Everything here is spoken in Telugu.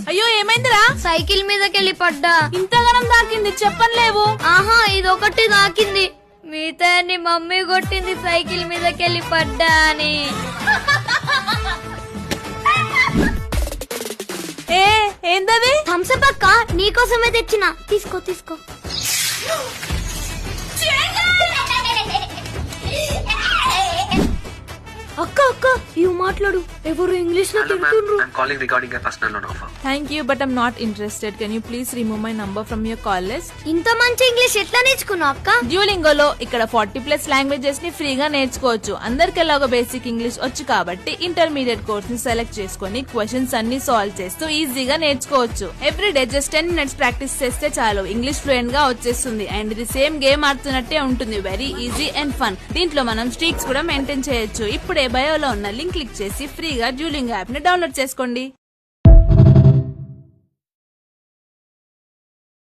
అయ్యో ఏమైందిరా? సైకిల్ మీదకెళ్ళి పడ్డా. ఇంతగానం దాకింది చెప్పలేవు. ఆహా ఇదొకటి దాకింది, మిగతా మమ్మీ కొట్టింది సైకిల్ మీదకెళ్ళి పడ్డా అని. ఏందది? థమ్సప్ అక్క, నీకోసమే తెచ్చిన, తీసుకో తీసుకో. అక్క అక్క ఇవి మాట్లాడు, ఎవరు ఇంగ్లీష్ లో తింటుండ్రు. Thank you but I'm not interested. Can you please remove my number from your call list? ఇంత మంచి ఇంగ్లీష్ ఎట్లా నేర్చుకున్నావు అక్క? డ్యూలింగోలో ఇక్కడ 40+ లాంగ్వేజెస్ ని ఫ్రీగా నేర్చుకోవచ్చు. అందరికెలాగో బేసిక్ ఇంగ్లీష్ వచ్చు కాబట్టి ఇంటర్మీడియట్ కోర్స్ ని సెలెక్ట్ చేసుకుని క్వశ్చన్స్ అన్ని సాల్వ్ చేస్తూ ఈజీగా నేర్చుకోవచ్చు. ఎవ్రీడే జస్ట్ 10 minutes ప్రాక్టీస్ చేస్తే చాలు, ఇంగ్లీష్ ఫ్లూయెంట్ గా వచ్చేస్తుంది. అండ్ ఇది సేమ్ గేమ్ ఆడుతున్నట్టే ఉంటుంది. Very easy and fun. దీంట్లో మనం స్ట్రీక్స్ కూడా మెయింటైన్ చేయొచ్చు. ఇప్పుడే బయోలో ఉన్న లింక్ క్లిక్ చేసి ఫ్రీగా డ్యూలింగో యాప్ ని డౌన్లోడ్ చేసుకోండి.